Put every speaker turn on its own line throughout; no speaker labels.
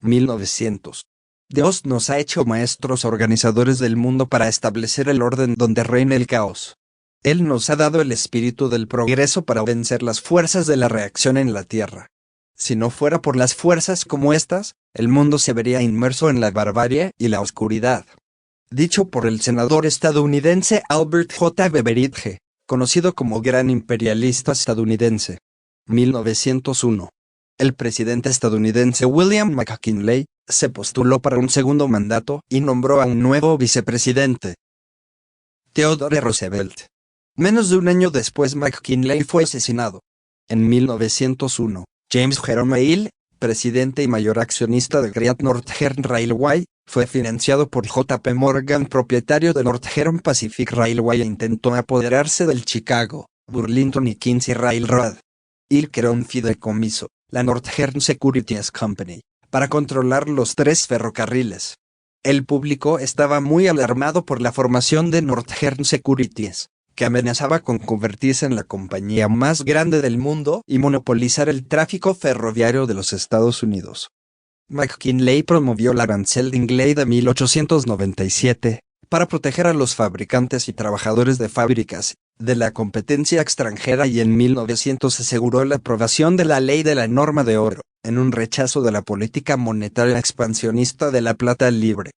1900. Dios nos ha hecho maestros organizadores del mundo para establecer el orden donde reina el caos. Él nos ha dado el espíritu del progreso para vencer las fuerzas de la reacción en la Tierra. Si no fuera por las fuerzas como estas, el mundo se vería inmerso en la barbarie y la oscuridad. Dicho por el senador estadounidense Albert J. Beveridge, conocido como Gran Imperialista Estadounidense. 1901. El presidente estadounidense William McKinley se postuló para un segundo mandato y nombró a un nuevo vicepresidente, Theodore Roosevelt. Menos de un año después McKinley fue asesinado. En 1901, James Jerome Hill, presidente y mayor accionista de Great Northern Railway, fue financiado por J. P. Morgan, propietario de Northern Pacific Railway, e intentó apoderarse del Chicago, Burlington y Quincy Railroad. Hill creó un fideicomiso, la Northern Securities Company, para controlar los tres ferrocarriles. El público estaba muy alarmado por la formación de Northern Securities, que amenazaba con convertirse en la compañía más grande del mundo y monopolizar el tráfico ferroviario de los Estados Unidos. McKinley promovió la arancel Dingley de 1897, para proteger a los fabricantes y trabajadores de fábricas de la competencia extranjera, y en 1900 aseguró la aprobación de la ley de la norma de oro, en un rechazo de la política monetaria expansionista de la plata libre.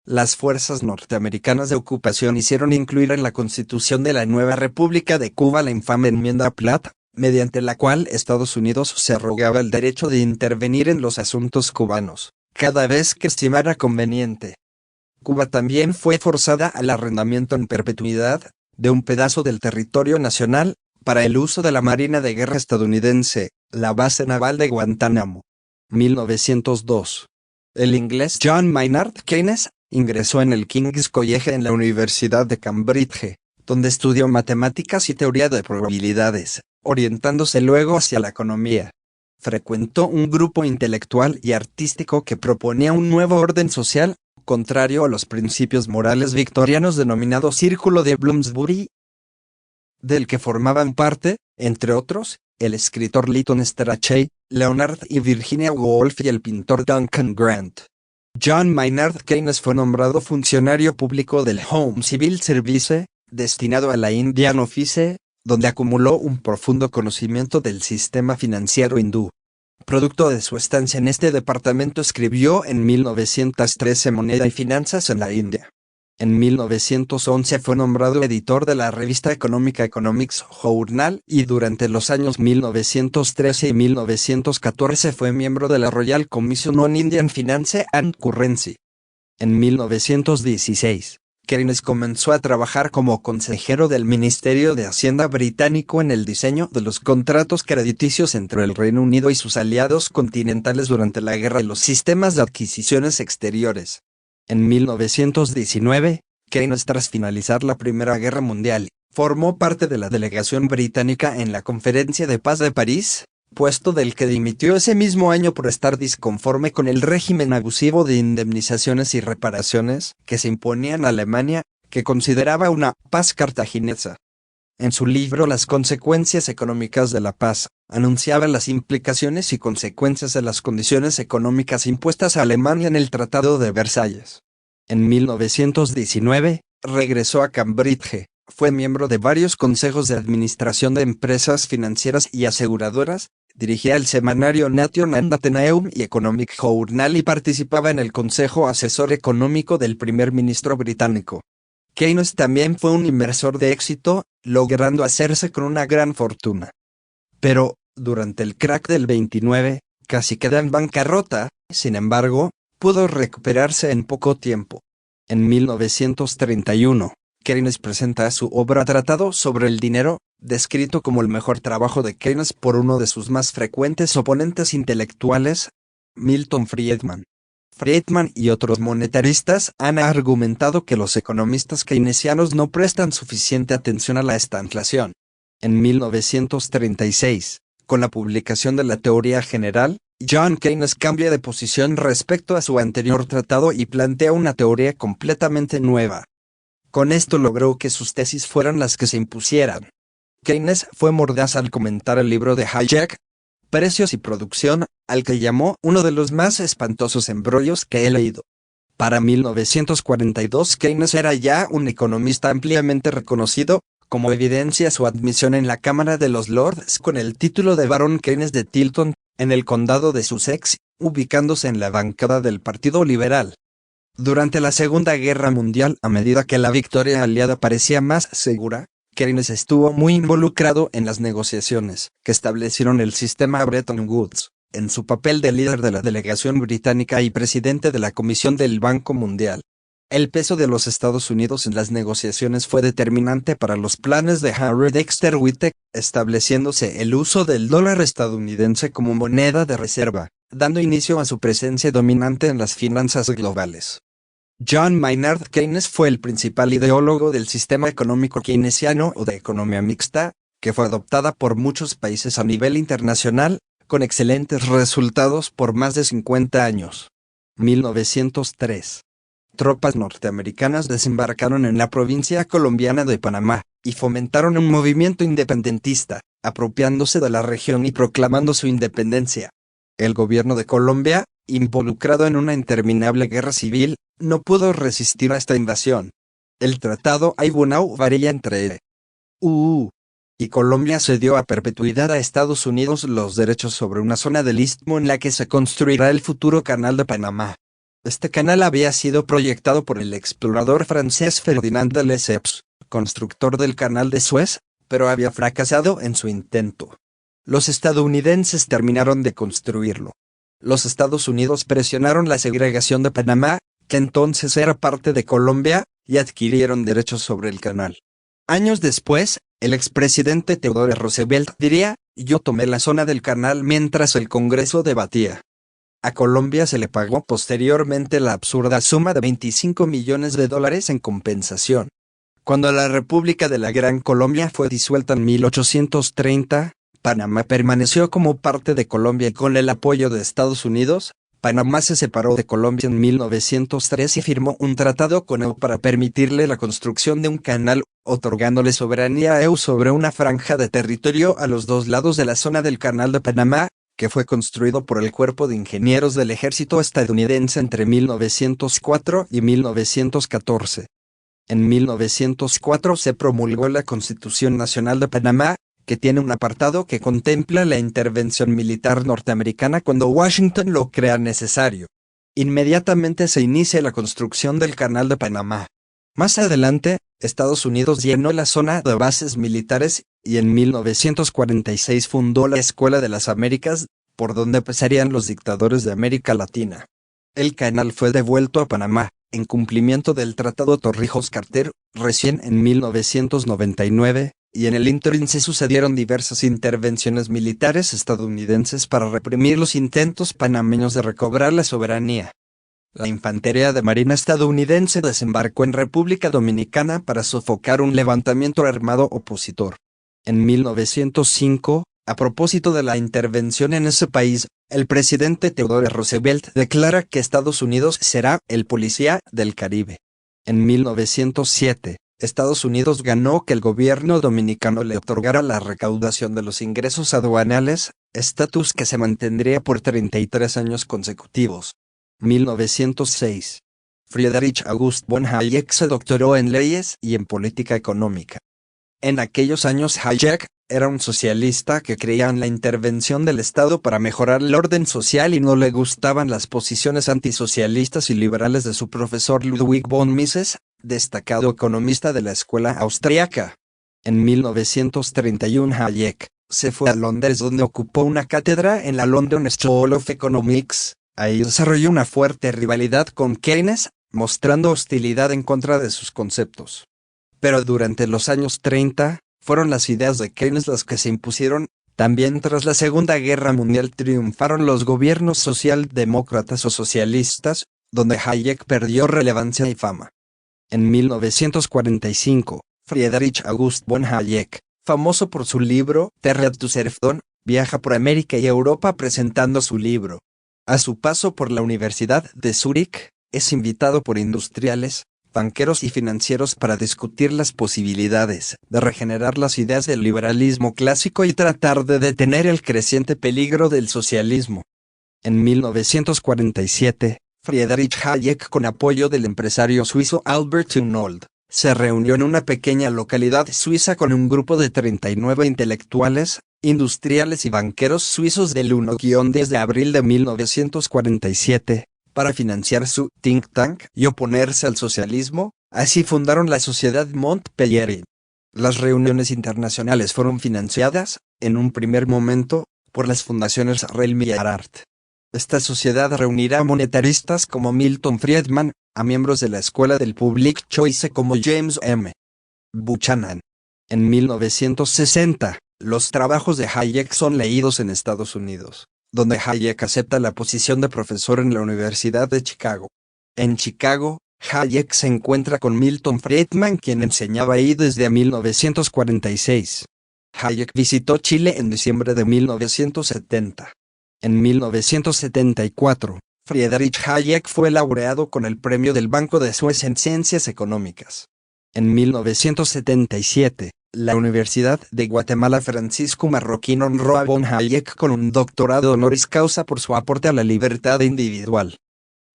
Las fuerzas norteamericanas de ocupación hicieron incluir en la Constitución de la nueva República de Cuba la infame enmienda Platt, mediante la cual Estados Unidos se arrogaba el derecho de intervenir en los asuntos cubanos, cada vez que estimara conveniente. Cuba también fue forzada al arrendamiento en perpetuidad de un pedazo del territorio nacional para el uso de la Marina de Guerra estadounidense, la base naval de Guantánamo. 1902. El inglés John Maynard Keynes ingresó en el King's College en la Universidad de Cambridge, donde estudió matemáticas y teoría de probabilidades, orientándose luego hacia la economía. Frecuentó un grupo intelectual y artístico que proponía un nuevo orden social, contrario a los principios morales victorianos, denominado Círculo de Bloomsbury, del que formaban parte, entre otros, el escritor Lytton Strachey, Leonard y Virginia Woolf y el pintor Duncan Grant. John Maynard Keynes fue nombrado funcionario público del Home Civil Service, destinado a la Indian Office, donde acumuló un profundo conocimiento del sistema financiero hindú. Producto de su estancia en este departamento, escribió en 1913 Moneda y Finanzas en la India. En 1911 fue nombrado editor de la revista económica Economics Journal, y durante los años 1913 y 1914 fue miembro de la Royal Commission on Indian Finance and Currency. En 1916, Keynes comenzó a trabajar como consejero del Ministerio de Hacienda británico en el diseño de los contratos crediticios entre el Reino Unido y sus aliados continentales durante la guerra y los sistemas de adquisiciones exteriores. En 1919, Keynes, tras finalizar la Primera Guerra Mundial, formó parte de la delegación británica en la Conferencia de Paz de París, puesto del que dimitió ese mismo año por estar disconforme con el régimen abusivo de indemnizaciones y reparaciones que se imponía en Alemania, que consideraba una paz cartaginesa. En su libro Las consecuencias económicas de la paz, anunciaba las implicaciones y consecuencias de las condiciones económicas impuestas a Alemania en el Tratado de Versalles. En 1919, regresó a Cambridge, fue miembro de varios consejos de administración de empresas financieras y aseguradoras, dirigía el semanario Nation and Athenaeum y Economic Journal y participaba en el consejo asesor económico del primer ministro británico. Keynes también fue un inversor de éxito, logrando hacerse con una gran fortuna. Pero, durante el crack del 29, casi queda en bancarrota. Sin embargo, pudo recuperarse en poco tiempo. En 1931, Keynes presenta su obra Tratado sobre el dinero, descrito como el mejor trabajo de Keynes por uno de sus más frecuentes oponentes intelectuales, Milton Friedman. Friedman y otros monetaristas han argumentado que los economistas keynesianos no prestan suficiente atención a la estanflación. En 1936, con la publicación de la teoría general, John Keynes cambia de posición respecto a su anterior tratado y plantea una teoría completamente nueva. Con esto logró que sus tesis fueran las que se impusieran. Keynes fue mordaz al comentar el libro de Hayek, Precios y Producción, al que llamó uno de los más espantosos embrollos que he leído. Para 1942 Keynes era ya un economista ampliamente reconocido, como evidencia su admisión en la Cámara de los Lords con el título de Barón Keynes de Tilton, en el condado de Sussex, ubicándose en la bancada del Partido Liberal. Durante la Segunda Guerra Mundial, a medida que la victoria aliada parecía más segura, Keynes estuvo muy involucrado en las negociaciones que establecieron el sistema Bretton Woods, en su papel de líder de la delegación británica y presidente de la Comisión del Banco Mundial. El peso de los Estados Unidos en las negociaciones fue determinante para los planes de Henry Dexter White, estableciéndose el uso del dólar estadounidense como moneda de reserva, dando inicio a su presencia dominante en las finanzas globales. John Maynard Keynes fue el principal ideólogo del sistema económico keynesiano o de economía mixta, que fue adoptada por muchos países a nivel internacional, con excelentes resultados por más de 50 años. 1903. Tropas norteamericanas desembarcaron en la provincia colombiana de Panamá, y fomentaron un movimiento independentista, apropiándose de la región y proclamando su independencia. El gobierno de Colombia, involucrado en una interminable guerra civil, no pudo resistir a esta invasión. El tratado Aibunau varía entre y Colombia cedió a perpetuidad a Estados Unidos los derechos sobre una zona del istmo en la que se construirá el futuro Canal de Panamá. Este canal había sido proyectado por el explorador francés Ferdinand de Lesseps, constructor del Canal de Suez, pero había fracasado en su intento. Los estadounidenses terminaron de construirlo. Los Estados Unidos presionaron la segregación de Panamá, que entonces era parte de Colombia, y adquirieron derechos sobre el canal. Años después, el expresidente Theodore Roosevelt diría: "Yo tomé la zona del canal mientras el Congreso debatía". A Colombia se le pagó posteriormente la absurda suma de $25 millones en compensación. Cuando la República de la Gran Colombia fue disuelta en 1830, Panamá permaneció como parte de Colombia y con el apoyo de Estados Unidos, Panamá se separó de Colombia en 1903 y firmó un tratado con EU para permitirle la construcción de un canal, otorgándole soberanía a EU sobre una franja de territorio a los dos lados de la zona del Canal de Panamá, que fue construido por el Cuerpo de Ingenieros del Ejército estadounidense entre 1904 y 1914. En 1904 se promulgó la Constitución Nacional de Panamá, que tiene un apartado que contempla la intervención militar norteamericana cuando Washington lo crea necesario. Inmediatamente se inicia la construcción del Canal de Panamá. Más adelante, Estados Unidos llenó la zona de bases militares, y en 1946 fundó la Escuela de las Américas, por donde pasarían los dictadores de América Latina. El canal fue devuelto a Panamá, en cumplimiento del Tratado Torrijos-Carter, recién en 1999, y en el ínterin se sucedieron diversas intervenciones militares estadounidenses para reprimir los intentos panameños de recobrar la soberanía. La Infantería de Marina estadounidense desembarcó en República Dominicana para sofocar un levantamiento armado opositor. En 1905, a propósito de la intervención en ese país, el presidente Theodore Roosevelt declara que Estados Unidos será el policía del Caribe. En 1907, Estados Unidos ganó que el gobierno dominicano le otorgara la recaudación de los ingresos aduanales, estatus que se mantendría por 33 años consecutivos. 1906. Friedrich August von Hayek se doctoró en leyes y en política económica. En aquellos años Hayek era un socialista que creía en la intervención del Estado para mejorar el orden social y no le gustaban las posiciones antisocialistas y liberales de su profesor Ludwig von Mises, destacado economista de la escuela austríaca. En 1931 Hayek se fue a Londres, donde ocupó una cátedra en la London School of Economics. Ahí desarrolló una fuerte rivalidad con Keynes, mostrando hostilidad en contra de sus conceptos. Pero durante los años 30, fueron las ideas de Keynes las que se impusieron. También tras la Segunda Guerra Mundial triunfaron los gobiernos socialdemócratas o socialistas, donde Hayek perdió relevancia y fama. En 1945, Friedrich August von Hayek, famoso por su libro Der Rat zu Serfdom, viaja por América y Europa presentando su libro. A su paso por la Universidad de Zúrich, es invitado por industriales, banqueros y financieros para discutir las posibilidades de regenerar las ideas del liberalismo clásico y tratar de detener el creciente peligro del socialismo. En 1947, Friedrich Hayek, con apoyo del empresario suizo Albert Hunold, se reunió en una pequeña localidad suiza con un grupo de 39 intelectuales, industriales y banqueros suizos del 1-10 de abril de 1947, para financiar su think tank y oponerse al socialismo. Así fundaron la Sociedad Montpellier. Las reuniones internacionales fueron financiadas, en un primer momento, por las fundaciones Rell y Erhard. Esta sociedad reunirá a monetaristas como Milton Friedman, a miembros de la Escuela del Public Choice como James M. Buchanan. En 1960, los trabajos de Hayek son leídos en Estados Unidos, donde Hayek acepta la posición de profesor en la Universidad de Chicago. En Chicago, Hayek se encuentra con Milton Friedman, quien enseñaba ahí desde 1946. Hayek visitó Chile en diciembre de 1970. En 1974, Friedrich Hayek fue laureado con el Premio del Banco de Suecia en Ciencias Económicas. En 1977, la Universidad de Guatemala Francisco Marroquín honró a von Hayek con un doctorado honoris causa por su aporte a la libertad individual.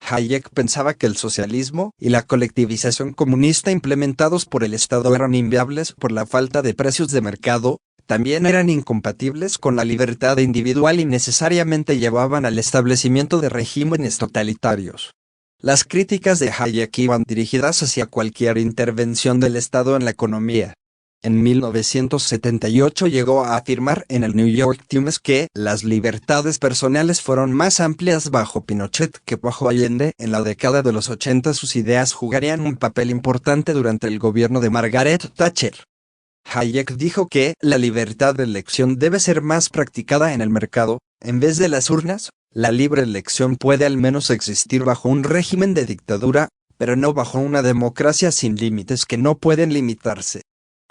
Hayek pensaba que el socialismo y la colectivización comunista implementados por el Estado eran inviables por la falta de precios de mercado, también eran incompatibles con la libertad individual y necesariamente llevaban al establecimiento de regímenes totalitarios. Las críticas de Hayek iban dirigidas hacia cualquier intervención del Estado en la economía. En 1978 llegó a afirmar en el New York Times que las libertades personales fueron más amplias bajo Pinochet que bajo Allende. En la década de los 80 sus ideas jugarían un papel importante durante el gobierno de Margaret Thatcher. Hayek dijo que la libertad de elección debe ser más practicada en el mercado, en vez de las urnas. La libre elección puede al menos existir bajo un régimen de dictadura, pero no bajo una democracia sin límites que no pueden limitarse.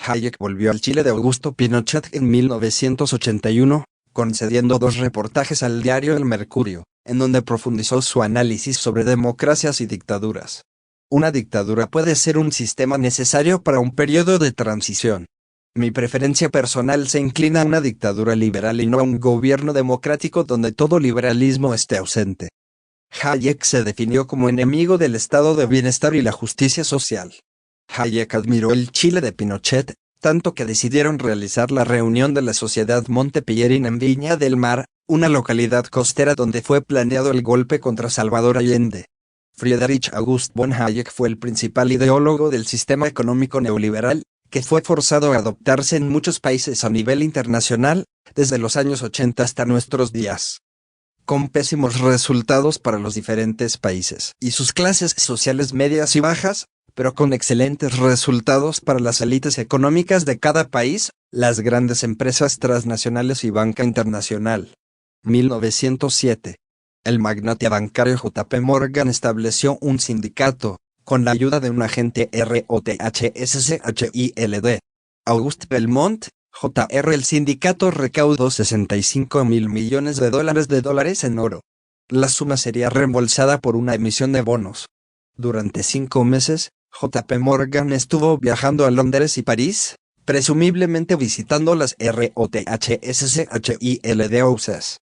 Hayek volvió al Chile de Augusto Pinochet en 1981, concediendo 2 reportajes al diario El Mercurio, en donde profundizó su análisis sobre democracias y dictaduras. Una dictadura puede ser un sistema necesario para un periodo de transición. Mi preferencia personal se inclina a una dictadura liberal y no a un gobierno democrático donde todo liberalismo esté ausente. Hayek se definió como enemigo del estado de bienestar y la justicia social. Hayek admiró el Chile de Pinochet, tanto que decidieron realizar la reunión de la Sociedad Montpellier en Viña del Mar, una localidad costera donde fue planeado el golpe contra Salvador Allende. Friedrich August von Hayek fue el principal ideólogo del sistema económico neoliberal, que fue forzado a adoptarse en muchos países a nivel internacional, desde los años 80 hasta nuestros días, con pésimos resultados para los diferentes países y sus clases sociales medias y bajas, pero con excelentes resultados para las élites económicas de cada país, las grandes empresas transnacionales y banca internacional. 1907. El magnate bancario J.P. Morgan estableció un sindicato, con la ayuda de un agente ROTHSCHILD. Auguste Belmont, Jr. El sindicato recaudó 65.000 millones de dólares en oro. La suma sería reembolsada por una emisión de bonos. Durante 5 meses, J.P. Morgan estuvo viajando a Londres y París, presumiblemente visitando las ROTHSCHILD houses.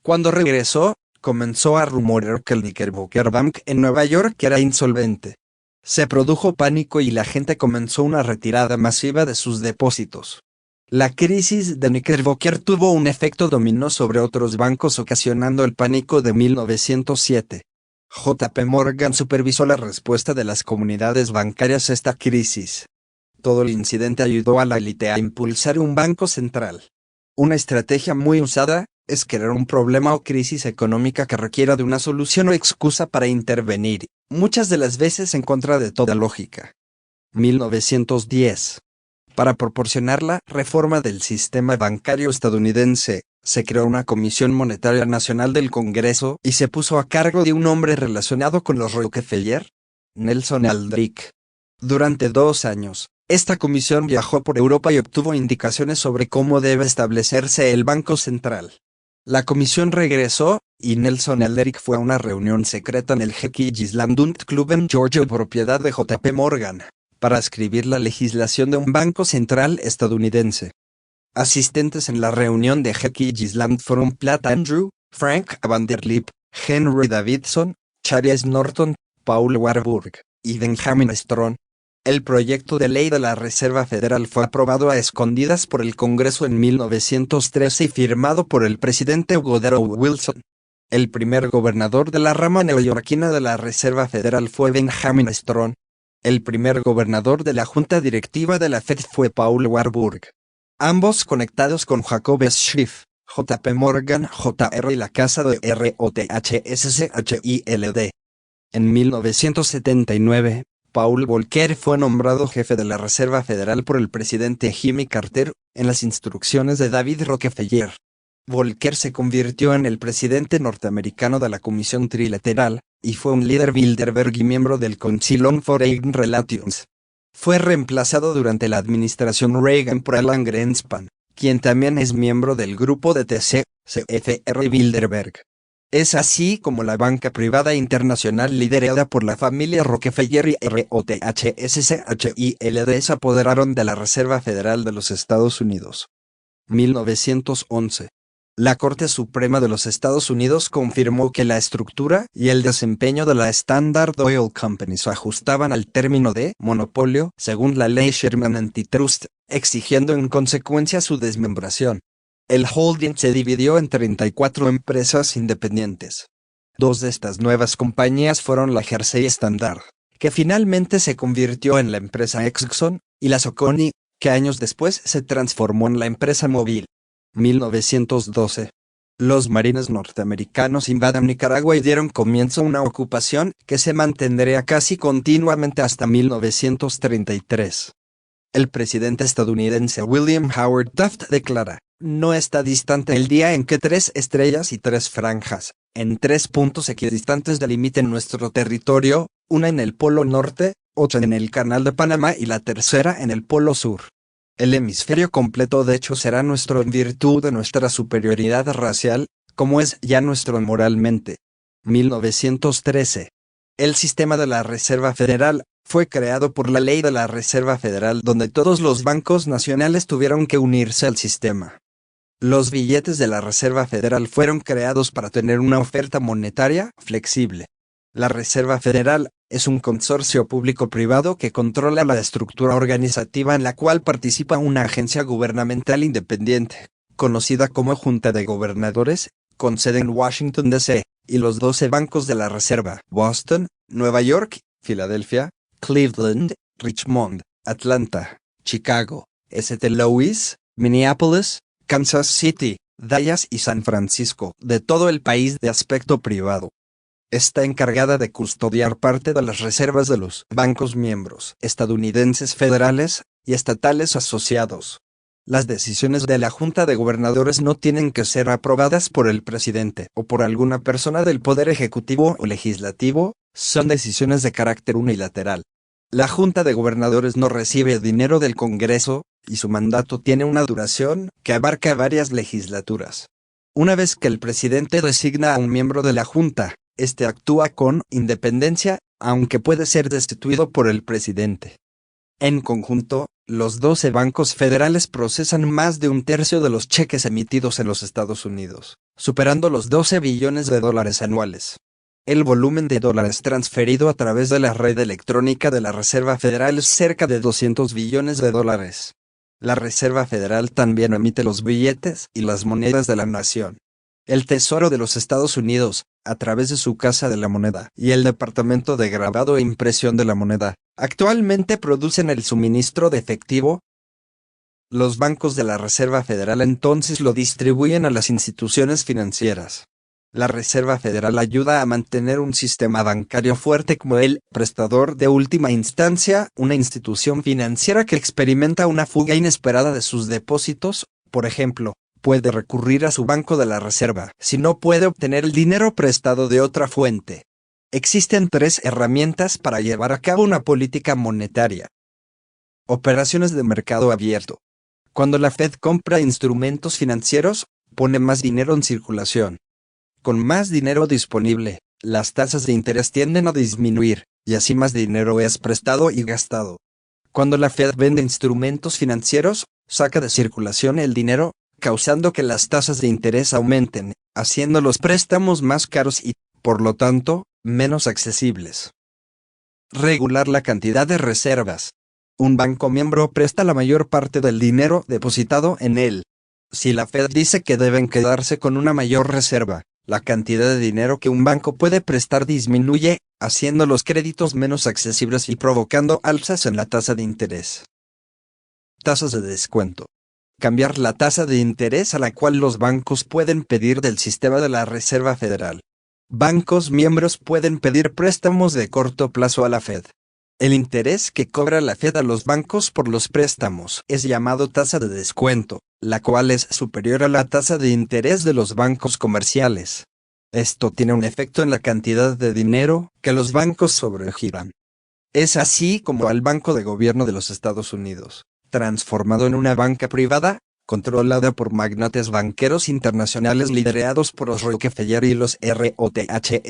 Cuando regresó, comenzó a rumorear que el Knickerbocker Bank en Nueva York era insolvente. Se produjo pánico y la gente comenzó una retirada masiva de sus depósitos. La crisis de Knickerbocker tuvo un efecto dominó sobre otros bancos ocasionando el pánico de 1907. J.P. Morgan supervisó la respuesta de las comunidades bancarias a esta crisis. Todo el incidente ayudó a la élite a impulsar un banco central. Una estrategia muy usada es crear un problema o crisis económica que requiera de una solución o excusa para intervenir, muchas de las veces en contra de toda lógica. 1910. Para proporcionar la reforma del sistema bancario estadounidense, se creó una Comisión Monetaria Nacional del Congreso y se puso a cargo de un hombre relacionado con los Rockefeller, Nelson Aldrich. Durante 2 años, esta comisión viajó por Europa y obtuvo indicaciones sobre cómo debe establecerse el Banco Central. La comisión regresó, y Nelson Aldrich fue a una reunión secreta en el George Club en Georgia, propiedad de J.P. Morgan, para escribir la legislación de un banco central estadounidense. Asistentes en la reunión de George fueron Platt Andrew, Frank Vanderlip, Henry Davidson, Charles Norton, Paul Warburg y Benjamin Strong. El proyecto de ley de la Reserva Federal fue aprobado a escondidas por el Congreso en 1913 y firmado por el presidente Woodrow Wilson. El primer gobernador de la rama neoyorquina de la Reserva Federal fue Benjamin Strong. El primer gobernador de la junta directiva de la Fed fue Paul Warburg. Ambos conectados con Jacob Schiff, J. P. Morgan Jr. y la Casa de Rothschild. En 1979, Paul Volcker fue nombrado jefe de la Reserva Federal por el presidente Jimmy Carter, en las instrucciones de David Rockefeller. Volcker se convirtió en el presidente norteamericano de la Comisión Trilateral, y fue un líder Bilderberg y miembro del Council on Foreign Relations. Fue reemplazado durante la administración Reagan por Alan Greenspan, quien también es miembro del grupo de CFR y Bilderberg. Es así como la banca privada internacional liderada por la familia Rockefeller y Rothschild se apoderaron de la Reserva Federal de los Estados Unidos. 1911. La Corte Suprema de los Estados Unidos confirmó que la estructura y el desempeño de la Standard Oil Company se ajustaban al término de monopolio según la ley Sherman Antitrust, exigiendo en consecuencia su desmembración. El holding se dividió en 34 empresas independientes. Dos de estas nuevas compañías fueron la Jersey Standard, que finalmente se convirtió en la empresa Exxon, y la Socony, que años después se transformó en la empresa Mobil. 1912. Los marines norteamericanos invaden Nicaragua y dieron comienzo a una ocupación que se mantendría casi continuamente hasta 1933. El presidente estadounidense William Howard Taft declara: "No está distante el día en que 3 estrellas y 3 franjas, en 3 puntos equidistantes delimiten nuestro territorio, una en el Polo Norte, otra en el Canal de Panamá y la tercera en el Polo Sur. El hemisferio completo de hecho será nuestro en virtud de nuestra superioridad racial, como es ya nuestro moralmente". 1913. El sistema de la Reserva Federal fue creado por la Ley de la Reserva Federal, donde todos los bancos nacionales tuvieron que unirse al sistema. Los billetes de la Reserva Federal fueron creados para tener una oferta monetaria flexible. La Reserva Federal es un consorcio público-privado que controla la estructura organizativa en la cual participa una agencia gubernamental independiente, conocida como Junta de Gobernadores, con sede en Washington, D.C., y los 12 bancos de la Reserva: Boston, Nueva York, Filadelfia, Cleveland, Richmond, Atlanta, Chicago, St. Louis, Minneapolis, Kansas City, Dallas y San Francisco, de todo el país de aspecto privado. Está encargada de custodiar parte de las reservas de los bancos miembros estadounidenses federales y estatales asociados. Las decisiones de la Junta de Gobernadores no tienen que ser aprobadas por el presidente o por alguna persona del Poder Ejecutivo o Legislativo, son decisiones de carácter unilateral. La Junta de Gobernadores no recibe dinero del Congreso, y su mandato tiene una duración que abarca varias legislaturas. Una vez que el presidente designa a un miembro de la Junta, este actúa con independencia, aunque puede ser destituido por el presidente. En conjunto, los 12 bancos federales procesan más de un tercio de los cheques emitidos en los Estados Unidos, superando los 12 billones de dólares anuales. El volumen de dólares transferido a través de la red electrónica de la Reserva Federal es cerca de 200 billones de dólares. La Reserva Federal también emite los billetes y las monedas de la nación. El Tesoro de los Estados Unidos, a través de su Casa de la Moneda y el Departamento de Grabado e Impresión de la Moneda, actualmente producen el suministro de efectivo. Los bancos de la Reserva Federal entonces lo distribuyen a las instituciones financieras. La Reserva Federal ayuda a mantener un sistema bancario fuerte como el prestador de última instancia, una institución financiera que experimenta una fuga inesperada de sus depósitos, por ejemplo, puede recurrir a su banco de la reserva si no puede obtener el dinero prestado de otra fuente. Existen 3 herramientas para llevar a cabo una política monetaria. Operaciones de mercado abierto. Cuando la Fed compra instrumentos financieros, pone más dinero en circulación. Con más dinero disponible, las tasas de interés tienden a disminuir, y así más dinero es prestado y gastado. Cuando la Fed vende instrumentos financieros, saca de circulación el dinero, causando que las tasas de interés aumenten, haciendo los préstamos más caros y, por lo tanto, menos accesibles. Regular la cantidad de reservas. Un banco miembro presta la mayor parte del dinero depositado en él. Si la Fed dice que deben quedarse con una mayor reserva, la cantidad de dinero que un banco puede prestar disminuye, haciendo los créditos menos accesibles y provocando alzas en la tasa de interés. Tasas de descuento. Cambiar la tasa de interés a la cual los bancos pueden pedir del sistema de la Reserva Federal. Bancos miembros pueden pedir préstamos de corto plazo a la Fed. El interés que cobra la Fed a los bancos por los préstamos es llamado tasa de descuento, la cual es superior a la tasa de interés de los bancos comerciales. Esto tiene un efecto en la cantidad de dinero que los bancos sobregiran. Es así como al Banco de Gobierno de los Estados Unidos, transformado en una banca privada, controlada por magnates banqueros internacionales liderados por los Rockefeller y los Rothschild,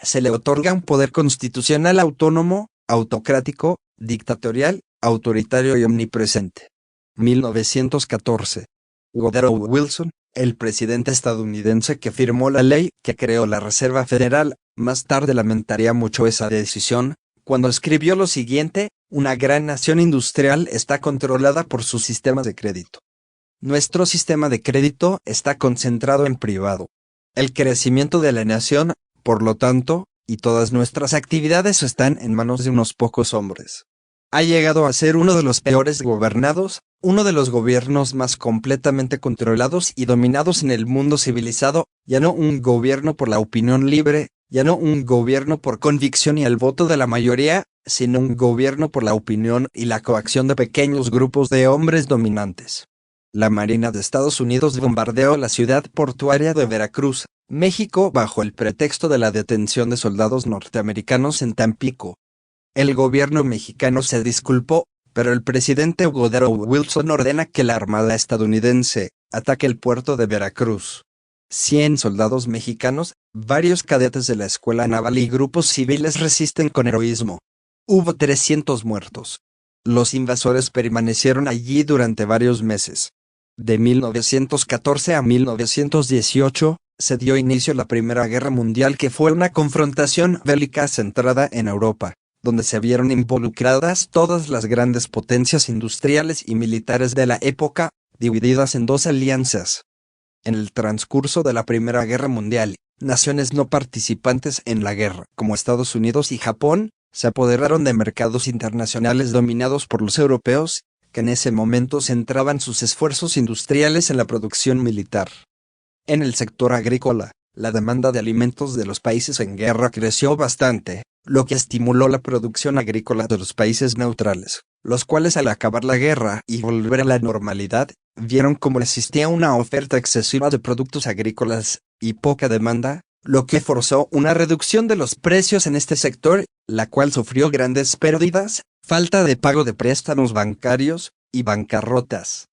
se le otorga un poder constitucional autónomo, autocrático, dictatorial, autoritario y omnipresente. 1914. Woodrow Wilson, el presidente estadounidense que firmó la ley que creó la Reserva Federal, más tarde lamentaría mucho esa decisión, cuando escribió lo siguiente: una gran nación industrial está controlada por sus sistemas de crédito. Nuestro sistema de crédito está concentrado en privado. El crecimiento de la nación, por lo tanto, y todas nuestras actividades están en manos de unos pocos hombres. Ha llegado a ser uno de los peores gobernados, uno de los gobiernos más completamente controlados y dominados en el mundo civilizado, ya no un gobierno por la opinión libre, ya no un gobierno por convicción y el voto de la mayoría, sino un gobierno por la opinión y la coacción de pequeños grupos de hombres dominantes. La Marina de Estados Unidos bombardeó la ciudad portuaria de Veracruz, México, bajo el pretexto de la detención de soldados norteamericanos en Tampico. El gobierno mexicano se disculpó, pero el presidente Woodrow Wilson ordena que la Armada estadounidense ataque el puerto de Veracruz. 100 soldados mexicanos, varios cadetes de la escuela naval y grupos civiles resisten con heroísmo. Hubo 300 muertos. Los invasores permanecieron allí durante varios meses. De 1914 a 1918, se dio inicio a la Primera Guerra Mundial, que fue una confrontación bélica centrada en Europa, donde se vieron involucradas todas las grandes potencias industriales y militares de la época, divididas en dos alianzas. En el transcurso de la Primera Guerra Mundial, naciones no participantes en la guerra, como Estados Unidos y Japón, se apoderaron de mercados internacionales dominados por los europeos, que en ese momento centraban sus esfuerzos industriales en la producción militar. En el sector agrícola, la demanda de alimentos de los países en guerra creció bastante, lo que estimuló la producción agrícola de los países neutrales, los cuales al acabar la guerra y volver a la normalidad, vieron cómo existía una oferta excesiva de productos agrícolas y poca demanda, lo que forzó una reducción de los precios en este sector, la cual sufrió grandes pérdidas, falta de pago de préstamos bancarios y bancarrotas.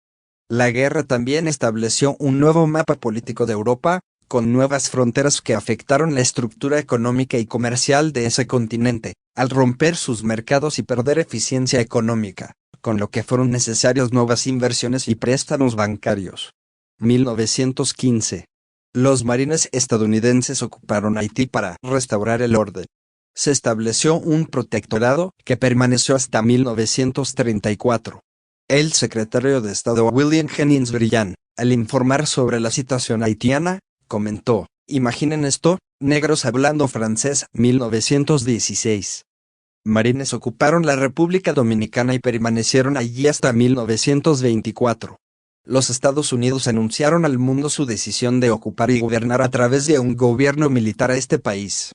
La guerra también estableció un nuevo mapa político de Europa, con nuevas fronteras que afectaron la estructura económica y comercial de ese continente, al romper sus mercados y perder eficiencia económica, con lo que fueron necesarias nuevas inversiones y préstamos bancarios. 1915. Los marines estadounidenses ocuparon Haití para restaurar el orden. Se estableció un protectorado que permaneció hasta 1934. El secretario de Estado William Jennings Bryan, al informar sobre la situación haitiana, comentó: "Imaginen esto, negros hablando francés". 1916. Marines ocuparon la República Dominicana y permanecieron allí hasta 1924. Los Estados Unidos anunciaron al mundo su decisión de ocupar y gobernar a través de un gobierno militar a este país.